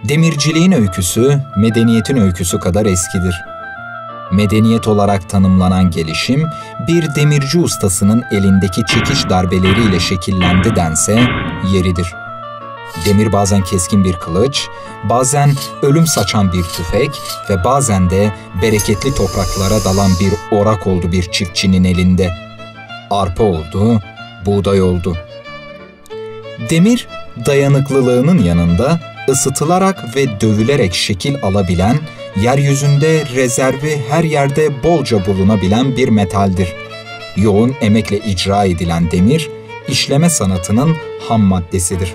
Demirciliğin öyküsü, medeniyetin öyküsü kadar eskidir. Medeniyet olarak tanımlanan gelişim, bir demirci ustasının elindeki çekiş darbeleriyle şekillendi dense yeridir. Demir bazen keskin bir kılıç, bazen ölüm saçan bir tüfek ve bazen de bereketli topraklara dalan bir orak oldu bir çiftçinin elinde. Arpa oldu, buğday oldu. Demir, dayanıklılığının yanında ısıtılarak ve dövülerek şekil alabilen, yeryüzünde rezervi her yerde bolca bulunabilen bir metaldir. Yoğun emekle icra edilen demir, işleme sanatının ham maddesidir.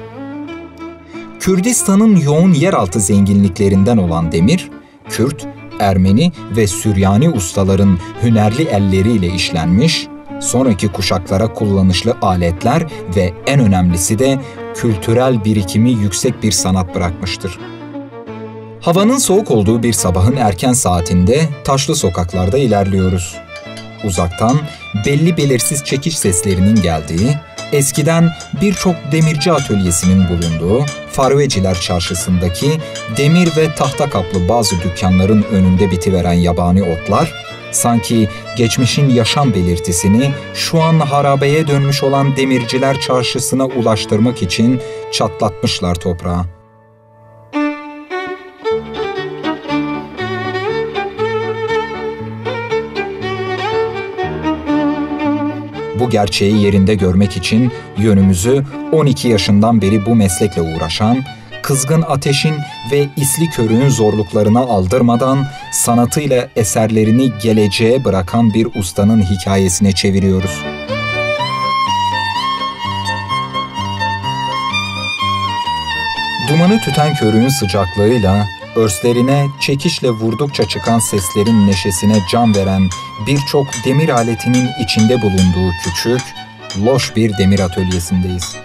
Kürdistan'ın yoğun yeraltı zenginliklerinden olan demir, Kürt, Ermeni ve Süryani ustaların hünerli elleriyle işlenmiş, sonraki kuşaklara kullanışlı aletler ve en önemlisi de kültürel birikimi yüksek bir sanat bırakmıştır. Havanın soğuk olduğu bir sabahın erken saatinde taşlı sokaklarda ilerliyoruz. Uzaktan belli belirsiz çekiş seslerinin geldiği, eskiden birçok demirci atölyesinin bulunduğu Farveciler Çarşısı'ndaki demir ve tahta kaplı bazı dükkanların önünde bitiveren yabani otlar, sanki geçmişin yaşam belirtisini şu an harabeye dönmüş olan Demirciler Çarşısı'na ulaştırmak için çatlatmışlar toprağa. Bu gerçeği yerinde görmek için yönümüzü 12 yaşından beri bu meslekle uğraşan, kızgın ateşin ve isli körüğün zorluklarına aldırmadan sanatıyla eserlerini geleceğe bırakan bir ustanın hikayesine çeviriyoruz. Dumanı tüten körüğün sıcaklığıyla, örslerine çekişle vurdukça çıkan seslerin neşesine can veren birçok demir aletinin içinde bulunduğu küçük, loş bir demir atölyesindeyiz.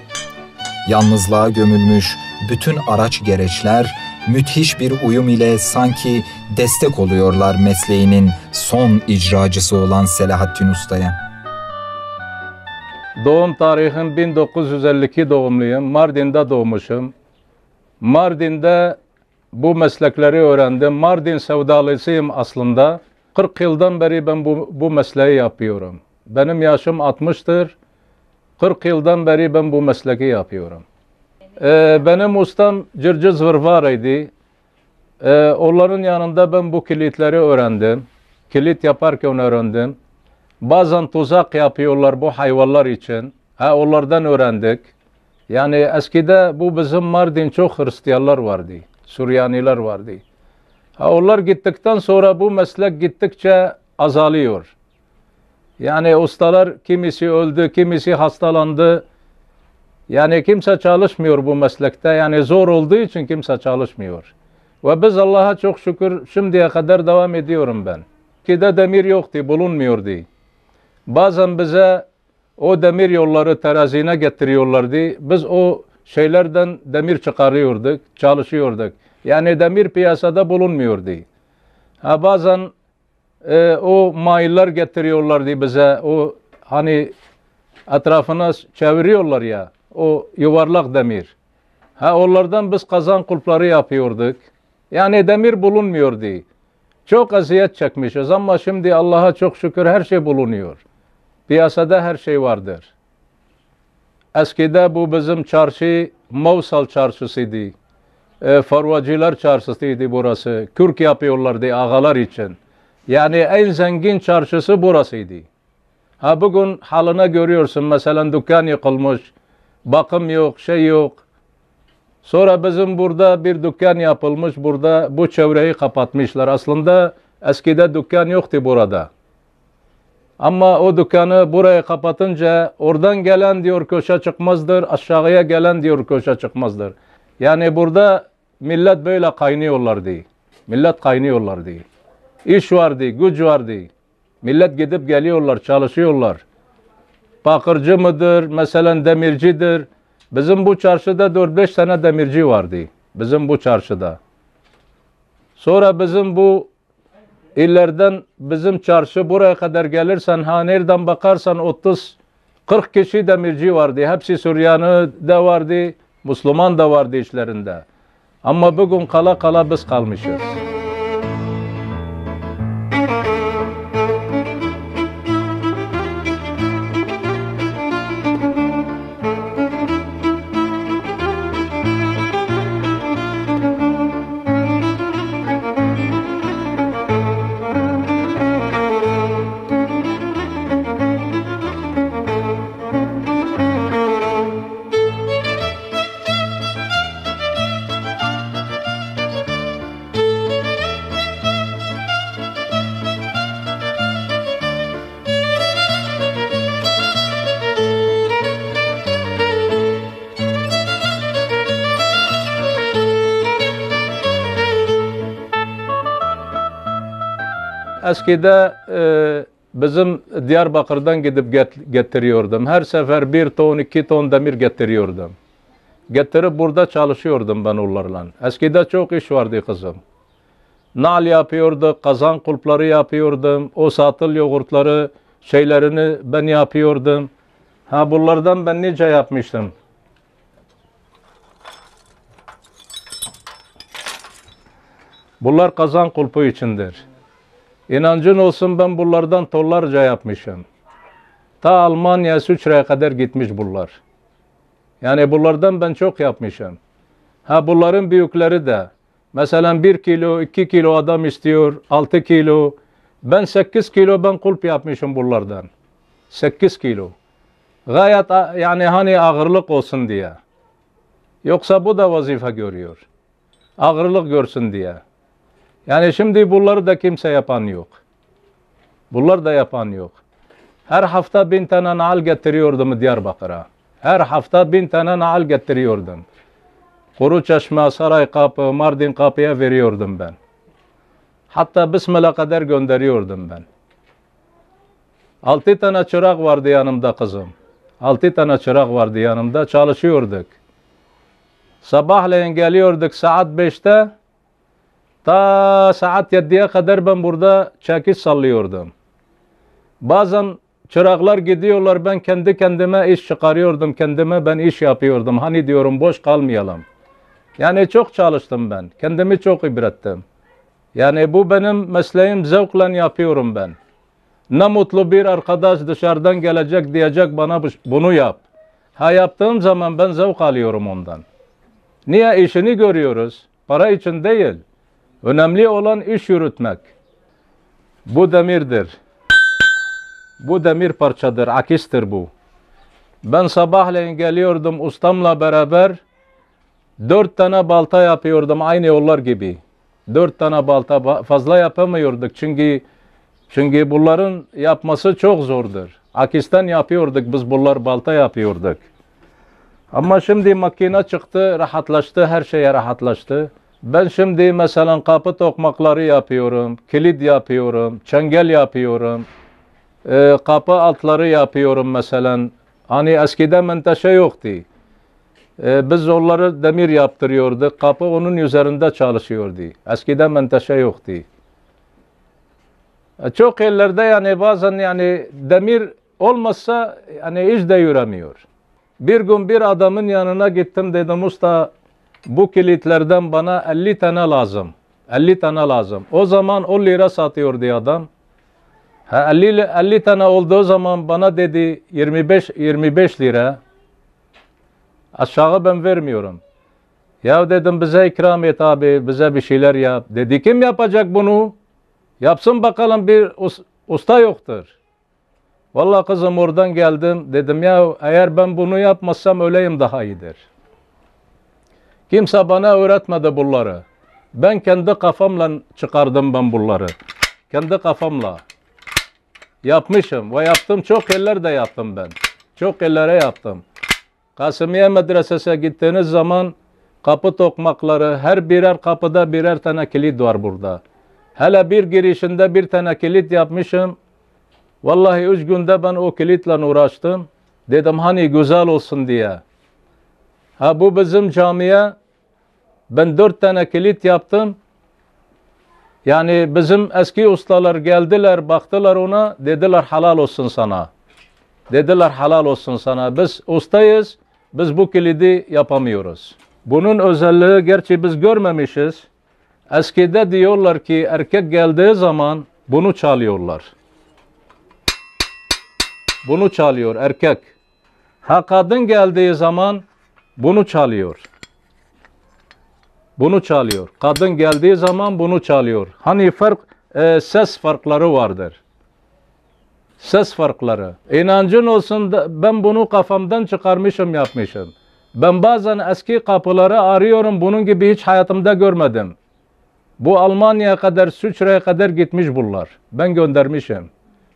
Yalnızlığa gömülmüş bütün araç gereçler müthiş bir uyum ile sanki destek oluyorlar mesleğinin son icracısı olan Selahattin Usta'ya. Doğum tarihim 1952 doğumluyum. Mardin'de doğmuşum. Mardin'de bu meslekleri öğrendim. Mardin sevdalısıyım aslında. 40 yıldan beri ben bu mesleği yapıyorum. Benim yaşım 60'tır. 40 yıldan beri ben bu mesleği yapıyorum. Benim ustam Cırcız Vırvar'ydı. Onların yanında ben bu kilitleri öğrendim. Kilit yaparken öğrendim. Bazen tuzak yapıyorlar bu hayvanlar için. Onlardan öğrendik. Yani eskide bu bizim Mardin çok Hristiyanlar vardı. Süryaniler vardı. Onlar gittikten sonra bu meslek gittikçe azalıyor. Yani ustalar kimisi öldü, kimisi hastalandı. Yani kimse çalışmıyor bu meslekte. Yani zor olduğu için kimse çalışmıyor. Ve biz Allah'a çok şükür şimdiye kadar devam ediyorum ben. Ki de demir yoktu, bulunmuyordu. Bazen bize o demir yolları terazine getiriyorlardı. Biz o şeylerden demir çıkarıyorduk, çalışıyorduk. Yani demir piyasada bulunmuyordu. Bazen o mailler getiriyorlardı bize. O hani etrafına çeviriyorlar ya, o yuvarlak demir. Onlardan biz kazan kulpları yapıyorduk. Yani demir bulunmuyordu. Çok eziyet çekmişiz ama şimdi Allah'a çok şükür her şey bulunuyor. Piyasada her şey vardır. Eskide bu bizim çarşı Mavsal çarşısıydı. Farvacılar çarşısıydı burası. Kürk yapıyorlardı ağalar için. Yani en zengin çarşısı burasıydı. Bugün halına görüyorsun mesela dükkan yıkılmış, bakım yok, şey yok. Sonra bizim burada bir dükkan yapılmış, burada bu çevreyi kapatmışlar. Aslında eskide dükkan yoktu burada. Ama o dükkanı buraya kapatınca oradan gelen diyor köşe çıkmazdır, aşağıya gelen diyor köşe çıkmazdır. Yani burada millet böyle kaynıyorlardı. Millet kaynıyorlardı. İş vardı, güç vardı. Millet gidip geliyorlar, çalışıyorlar. Bakırcı mıdır, mesela demircidir. Bizim bu çarşıda 4-5 tane demirci vardı. Bizim bu çarşıda. Sonra bizim bu illerden bizim çarşı buraya kadar gelirsen, nereden bakarsan 30-40 kişi demirci vardı. Hepsi Süryani de vardı, Müslüman da vardı işlerinde. Ama bugün kala kala biz kalmışız. Eskide bizim Diyarbakır'dan gidip getiriyordum. Her sefer 1 ton, 2 ton demir getiriyordum. Getirip burada çalışıyordum ben onlarla. Eskide çok iş vardı kızım. Nal yapıyorduk, kazan kulpları yapıyordum. O satıl yoğurtları şeylerini ben yapıyordum. Ha bunlardan ben nice yapmıştım. Bunlar kazan kulpu içindir. İnancın olsun ben bunlardan tonlarca yapmışım. Ta Almanya, Süçre'ye kadar gitmiş bunlar. Yani bunlardan ben çok yapmışım. Ha bunların büyükleri de. Mesela 1 kilo, 2 kilo adam istiyor, 6 kilo. Ben 8 kilo ben kulp yapmışım bunlardan. 8 kilo. Gayet yani hani ağırlık olsun diye. Yoksa bu da vazife görüyor. Ağırlık görsün diye. Yani şimdi bunları da kimse yapan yok. Bunlar da yapan yok. Her hafta 1000 tane nal getiriyordum Diyarbakır'a. Her hafta 1000 tane nal getiriyordum. Kuruçeşme, Saraykapı, Mardin kapıya veriyordum ben. Hatta Bismillah kadar gönderiyordum ben. 6 tane çırak vardı yanımda kızım. 6 tane çırak vardı yanımda, çalışıyorduk. Sabahleyin geliyorduk saat 5'te. Ta saat 7'ye kadar ben burada çekiç sallıyordum. Bazen çıraklar gidiyorlar, ben kendi kendime iş çıkarıyordum, kendime ben iş yapıyordum. Hani diyorum boş kalmayalım. Yani çok çalıştım ben, kendimi çok ibrettim. Yani bu benim mesleğim, zevkle yapıyorum ben. Ne mutlu bir arkadaş dışarıdan gelecek diyecek bana bunu yap. Ha yaptığım zaman ben zevk alıyorum ondan. Niye? İşini görüyoruz, para için değil. Önemli olan iş yürütmek. Bu demirdir. Bu demir parçadır, akistir bu. Ben sabahleyin geliyordum ustamla beraber 4 tane balta yapıyordum aynı yollar gibi. 4 tane balta fazla yapamıyorduk çünkü bunların yapması çok zordur. Akisten yapıyorduk biz, bunlar balta yapıyorduk. Ama şimdi makine çıktı, rahatlaştı, her şeye rahatlaştı. Ben şimdi mesela kapı tokmakları yapıyorum, kilit yapıyorum, çengel yapıyorum, kapı altları yapıyorum mesela. Hani eskiden menteşe yoktu. Biz onları demir yaptırıyorduk, kapı onun üzerinde çalışıyordu. Eskiden menteşe yoktu. Çok yerlerde yani bazen yani demir olmazsa yani iş de yürümüyor. Bir gün bir adamın yanına gittim, dedim usta bu kilitlerden bana 50 tane lazım. 50 tane lazım. O zaman 10 lira satıyordu adam. 50 tane olduğu zaman bana dedi 25 lira. Aşağı ben vermiyorum. Ya dedim bize ikram et abi, bize bir şeyler yap. Dedi kim yapacak bunu? Yapsın bakalım, bir usta yoktur. Vallahi kızım oradan geldim. Dedim ya eğer ben bunu yapmazsam öleyim daha iyidir. Kimse bana öğretmedi bunları. Ben kendi kafamla çıkardım ben bunları. Kendi kafamla. Yapmışım ve yaptım. Çok yerler de yaptım ben. Çok yerlere yaptım. Kasımiye Medresesi'ne gittiğiniz zaman kapı tokmakları, her birer kapıda birer tane kilit var burada. Hele bir girişinde bir tane kilit yapmışım. Vallahi 3 günde ben o kilitle uğraştım. Dedim hani güzel olsun diye. Ha bu bizim camiye ben 4 tane kilit yaptım. Yani bizim eski ustalar geldiler, baktılar ona, dediler halal olsun sana. Dediler halal olsun sana. Biz ustayız, biz bu kilidi yapamıyoruz. Bunun özelliği gerçi biz görmemişiz. Eskide diyorlar ki erkek geldiği zaman bunu çalıyorlar. Bunu çalıyor erkek. Ha kadın geldiği zaman bunu çalıyor. Bunu çalıyor. Kadın geldiği zaman bunu çalıyor. Hani ses farkları vardır. Ses farkları. İnancın olsun da ben bunu kafamdan çıkarmışım yapmışım. Ben bazen eski kapıları arıyorum, bunun gibi hiç hayatımda görmedim. Bu Almanya'ya kadar, Süçre'ye kadar gitmiş bunlar. Ben göndermişim.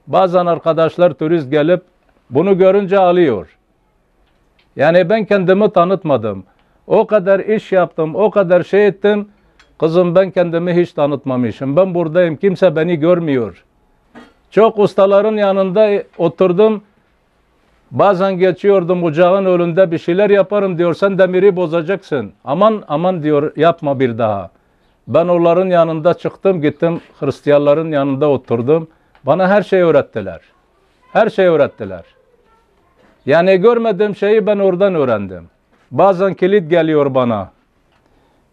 Bazen arkadaşlar turist gelip bunu görünce alıyor. Yani ben kendimi tanıtmadım. O kadar iş yaptım, o kadar şey ettim. Kızım ben kendimi hiç tanıtmamışım. Ben buradayım, kimse beni görmüyor. Çok ustaların yanında oturdum. Bazen geçiyordum ocağın önünde bir şeyler yaparım diyor. Sen demiri bozacaksın. Aman aman diyor, yapma bir daha. Ben onların yanında çıktım, gittim Hristiyanların yanında oturdum. Bana her şeyi öğrettiler. Her şeyi öğrettiler. Yani görmediğim şeyi ben oradan öğrendim. Bazen kilit geliyor bana.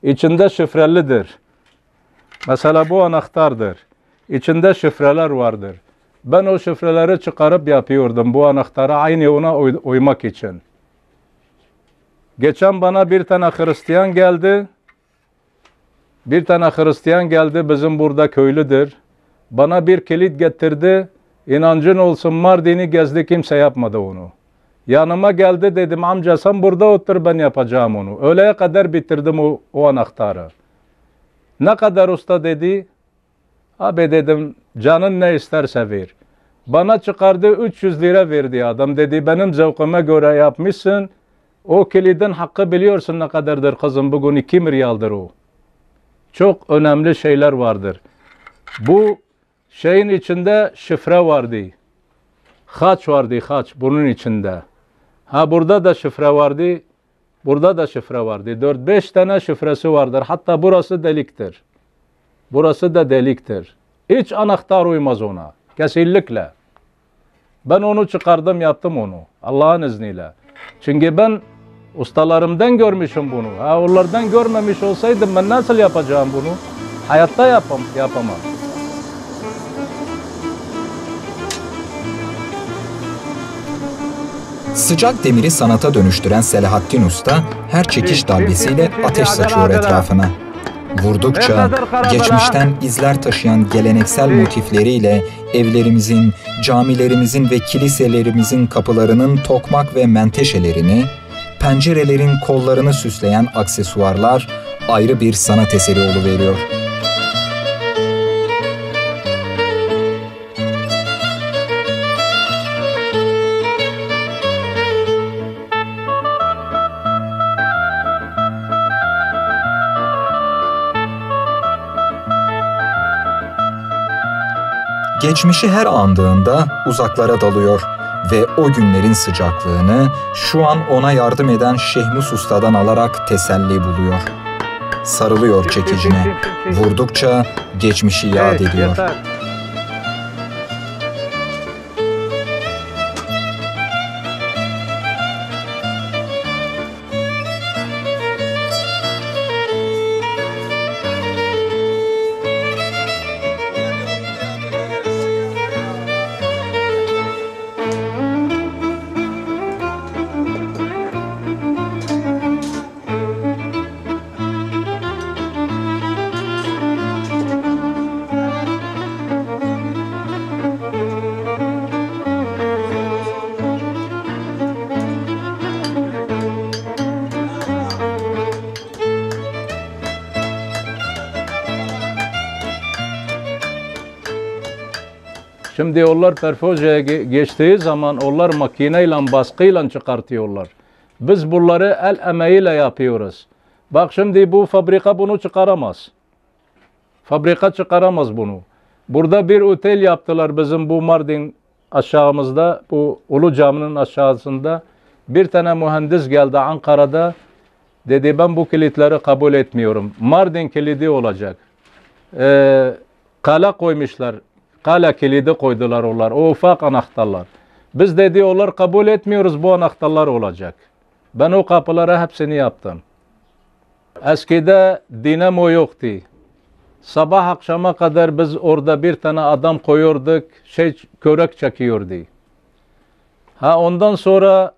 İçinde şifrelidir. Mesela bu anahtardır. İçinde şifreler vardır. Ben o şifreleri çıkarıp yapıyordum bu anahtara aynı ona uymak için. Geçen bana bir tane Hristiyan geldi. Bir tane Hristiyan geldi, bizim burada köylüdür. Bana bir kilit getirdi. İnancın olsun Mardin'i gezdi, kimse yapmadı onu. Yanıma geldi, dedim amca sen burada otur, ben yapacağım onu. Öğleye kadar bitirdim o anahtarı. Ne kadar usta dedi. Abi dedim canın ne isterse ver. Bana çıkardı 300 lira verdi adam. Dedi benim zevkime göre yapmışsın. O kilidin hakkı biliyorsun ne kadardır kızım, bugün 2 milyardır o. Çok önemli şeyler vardır. Bu şeyin içinde şifre vardı. Haç vardı, haç bunun içinde. Ha burada da şifre vardı. Burada da şifre vardı. 4-5 tane şifresi vardır. Hatta burası deliktir. Burası da deliktir. Hiç anahtar uymaz ona. Kesinlikle. Ben onu çıkardım, yaptım onu. Allah'ın izniyle. Çünkü ben ustalarımdan görmüşüm bunu. Ha, onlardan görmemiş olsaydım ben nasıl yapacağım bunu? Hayatta yapamam. Sıcak demiri sanata dönüştüren Selahattin Usta her çekiş darbesiyle ateş saçıyor etrafına. Vurdukça geçmişten izler taşıyan geleneksel motifleriyle evlerimizin, camilerimizin ve kiliselerimizin kapılarının tokmak ve menteşelerini, pencerelerin kollarını süsleyen aksesuarlar ayrı bir sanat eseri oluveriyor. Geçmişi her andığında uzaklara dalıyor ve o günlerin sıcaklığını şu an ona yardım eden Şehmus Usta'dan alarak teselli buluyor. Sarılıyor çekicine, vurdukça geçmişi yad ediyor. Şimdi onlar perfojeye geçtiği zaman onlar makineyle, baskıyla çıkartıyorlar. Biz bunları el emeğiyle yapıyoruz. Bak şimdi bu fabrika bunu çıkaramaz. Fabrika çıkaramaz bunu. Burada bir otel yaptılar bizim bu Mardin aşağımızda, bu Ulu Cami'nin aşağısında. Bir tane mühendis geldi Ankara'da. Dedi ben bu kilitleri kabul etmiyorum. Mardin kilidi olacak. Kala koymuşlar. Kale kilidi koydular onlar. O ufak anahtarlar. Biz dedi onlar kabul etmiyoruz, bu anahtarlar olacak. Ben o kapılara hepsini yaptım. Eskide dinamo yoktu. Sabah akşama kadar biz orada bir tane adam koyuyorduk, körek çekiyordu. Ondan sonra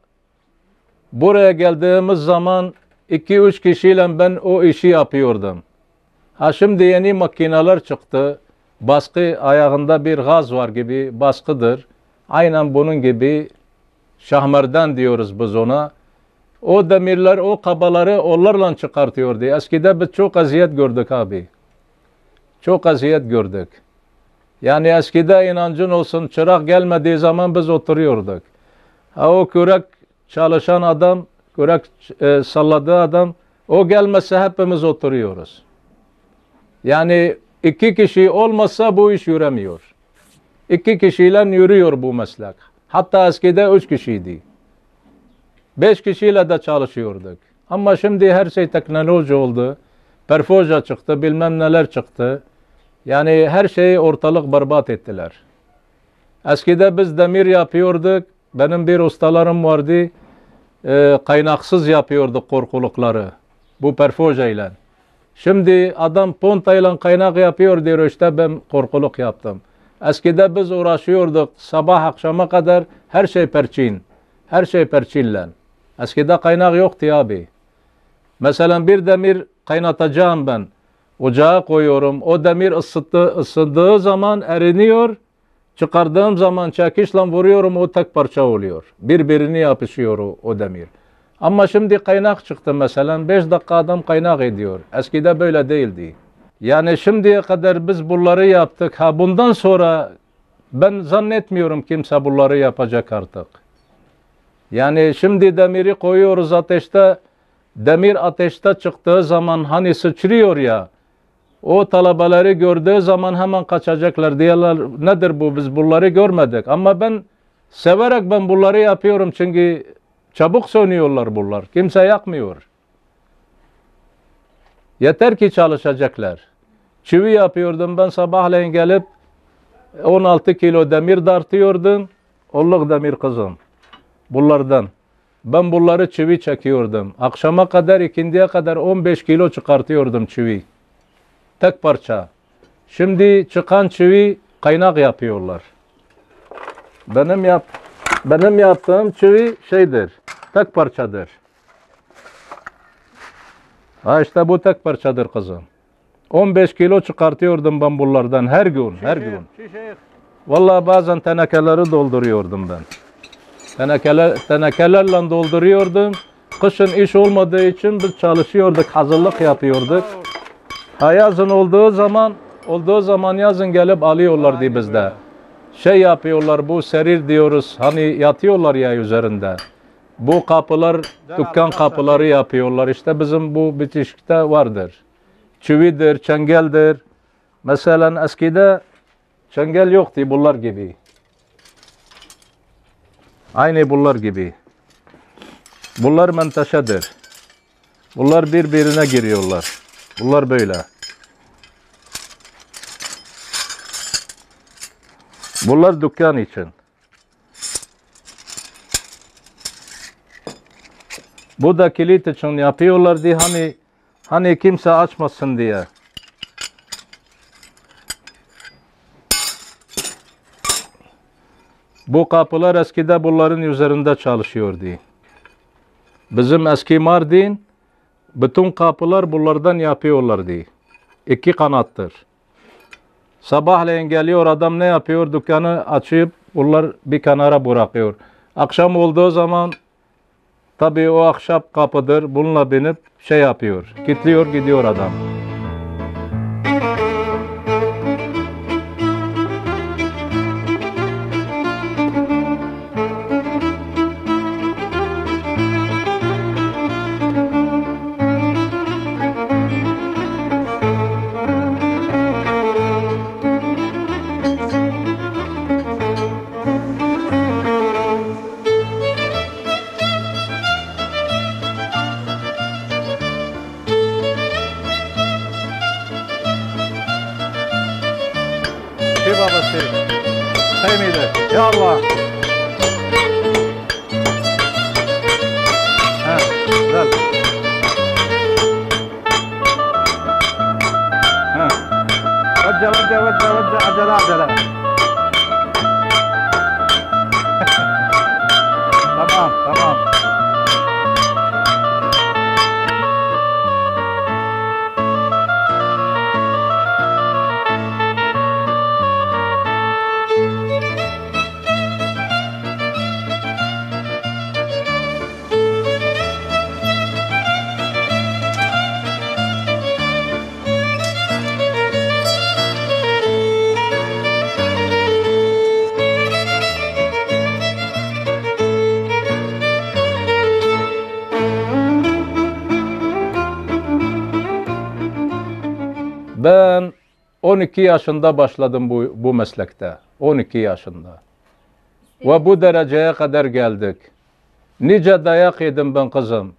buraya geldiğimiz zaman 2-3 kişiyle ben o işi yapıyordum. Şimdi yeni makineler çıktı. Baskı ayağında bir gaz var gibi baskıdır. Aynen bunun gibi şahmerdan diyoruz biz ona. O demirler, o kabaları onlarla çıkartıyordu. Eskide biz çok eziyet gördük abi. Çok eziyet gördük. Yani eskide inancın olsun, çırak gelmediği zaman biz oturuyorduk. O kürek çalışan adam, kürek salladığı adam, o gelmese hepimiz oturuyoruz. Yani 2 kişi olmasa bu iş yürümüyor. 2 kişiyle yürüyor bu meslek. Hatta eskide 3 kişiydi. 5 kişiyle de çalışıyorduk. Ama şimdi her şey teknoloji oldu. Perfoja çıktı, bilmem neler çıktı. Yani her şeyi ortalık berbat ettiler. Eskide biz demir yapıyorduk. Benim bir ustalarım vardı. Kaynaksız yapıyorduk korkulukları. Bu perfoja ile. Şimdi adam pontayla kaynak yapıyor diyor, işte ben korkuluk yaptım. Eskide biz uğraşıyorduk sabah akşama kadar, her şey perçin. Her şey perçinle. Eskide kaynak yoktu abi. Mesela bir demir kaynatacağım ben. Ocağa koyuyorum. O demir ısındığı zaman eriniyor. Çıkardığım zaman çekişle vuruyorum, o tek parça oluyor. Birbirine yapışıyor o demir. Ama şimdi kaynak çıktı mesela. 5 dakika adam kaynak ediyor. Eskide böyle değildi. Yani şimdiye kadar biz bunları yaptık. Bundan sonra ben zannetmiyorum kimse bunları yapacak artık. Yani şimdi demiri koyuyoruz ateşte. Demir ateşte çıktığı zaman hani sıçrıyor ya. O talebeleri gördüğü zaman hemen kaçacaklar, diyorlar nedir bu, biz bunları görmedik. Ama ben severek bunları yapıyorum çünkü çabuk sönüyorlar bunlar. Kimse yakmıyor. Yeter ki çalışacaklar. Çivi yapıyordum ben, sabahleyin gelip 16 kilo demir dartıyordum. Olluk demir kızım. Bunlardan. Ben bunları çivi çekiyordum. Akşama kadar, ikindiye kadar 15 kilo çıkartıyordum çivi. Tek parça. Şimdi çıkan çivi kaynak yapıyorlar. Benim yaptığım çivi şeydir. Tek parçadır. İşte bu tek parçadır kızım. 15 kilo çıkartıyordum ben bunlardan her gün, her gün. Vallahi bazen tenekeleri dolduruyordum ben. Tenekelerle dolduruyordum. Kışın iş olmadığı için biz çalışıyorduk, hazırlık yapıyorduk. Yazın olduğu zaman yazın gelip alıyorlardı bizde. Yapıyorlar, bu serir diyoruz, hani yatıyorlar ya üzerinde. Bu kapılar, dükkan kapıları yapıyorlar. İşte bizim bu bitişikte vardır. Çividir, çengeldir. Mesela eskide çengel yoktu bunlar gibi. Aynı bunlar gibi. Bunlar menteşedir. Bunlar birbirine giriyorlar. Bunlar böyle. Bunlar dükkan için. Bu da kilit için yapıyorlar diye, hani kimse açmasın diye. Bu kapılar eskide bunların üzerinde çalışıyordu. Bizim eski Mardin bütün kapılar bunlardan yapıyorlardı. 2 kanattır. Sabahleyin geliyor adam, ne yapıyor? Dükkanı açıp bunlar bir kenara bırakıyor. Akşam olduğu zaman tabii o ahşap kapıdır. Bununla binip yapıyor. Kilitliyor, gidiyor adam. babası. Sevmeydi. Ya Allah. Güzel. 12 yaşında başladım bu meslekte. 12 yaşında. Ve bu dereceye kadar geldik. Nice dayak yedim ben kızım.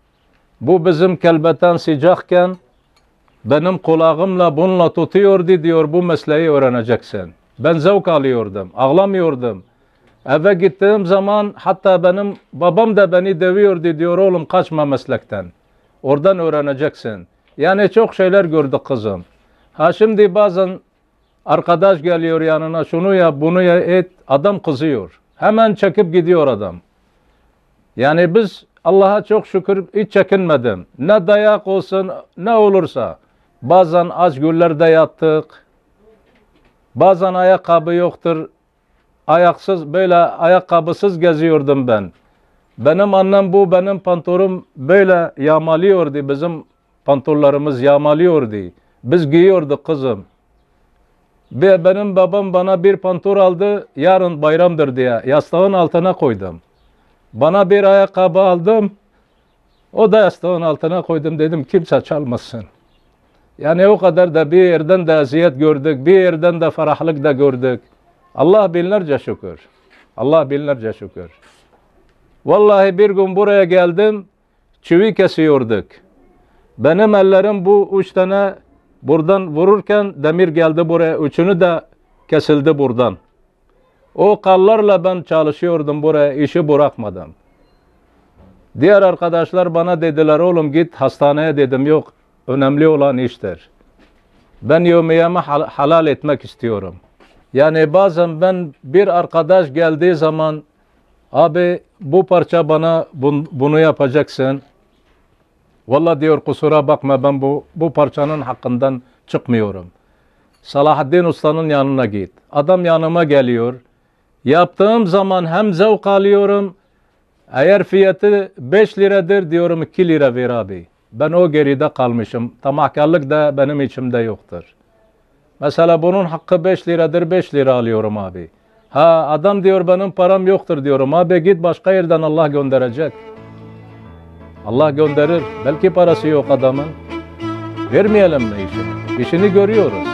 Bu bizim kelbeten sıcakken benim kulağımla bununla tutuyordu, diyor bu mesleği öğreneceksin. Ben zevk alıyordum, ağlamıyordum. Eve gittiğim zaman hatta benim babam da beni dövüyordu, diyor oğlum kaçma meslekten. Oradan öğreneceksin. Yani çok şeyler gördük kızım. Ha şimdi bazen arkadaş geliyor yanına, şunu yap bunu ya et, adam kızıyor. Hemen çekip gidiyor adam. Yani biz Allah'a çok şükür hiç çekinmedim. Ne dayak olsun ne olursa. Bazen aç güllerde yattık. Bazen ayakkabı yoktur. Ayaksız böyle ayakkabısız geziyordum ben. Benim annem benim pantolonum böyle yağmalıyordu. Bizim pantolonlarımız yağmalıyordu. Biz giyiyorduk kızım. Benim babam bana bir pantolon aldı. Yarın bayramdır diye yastığın altına koydum. Bana bir ayakkabı aldım. O da yastığın altına koydum, dedim kimse çalmasın. Yani o kadar da bir yerden de eziyet gördük, bir yerden de ferahlık da gördük. Allah binlerce şükür. Allah binlerce şükür. Vallahi bir gün buraya geldim, çivi kesiyorduk. Benim ellerim bu 3 tane buradan vururken demir geldi buraya, üçünü de kesildi buradan. O kallarla ben çalışıyordum buraya, işi bırakmadım. Diğer arkadaşlar bana dediler oğlum git hastaneye, dedim yok, önemli olan iştir. Ben yevmiyemi halal etmek istiyorum. Yani bazen ben bir arkadaş geldiği zaman abi bu parça bana bunu yapacaksın. Vallahi diyor kusura bakma, ben bu parçanın hakkından çıkmıyorum. Salahaddin Usta'nın yanına git. Adam yanıma geliyor. Yaptığım zaman hem zevk alıyorum. Eğer fiyatı 5 liradır diyorum 2 lira ver abi. Ben o geride kalmışım. Tamahkarlık da benim içimde yoktur. Mesela bunun hakkı 5 liradır, 5 lira alıyorum abi. Ha adam diyor benim param yoktur diyorum. Abi git başka yerden, Allah gönderecek. Allah gönderir. Belki parası yok adamın. Vermeyelim mi işini? İşini görüyoruz.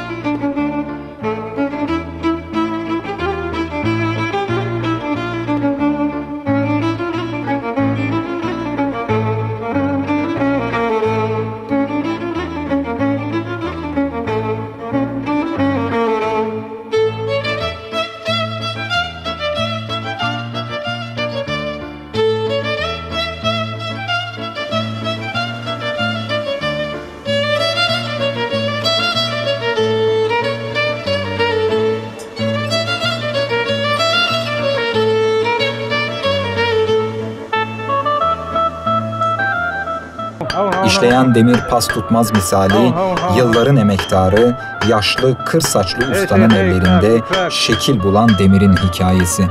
İşleyen demir pas tutmaz misali, yılların emektarı, yaşlı kır saçlı ustanın ellerinde şekil bulan demirin hikayesi.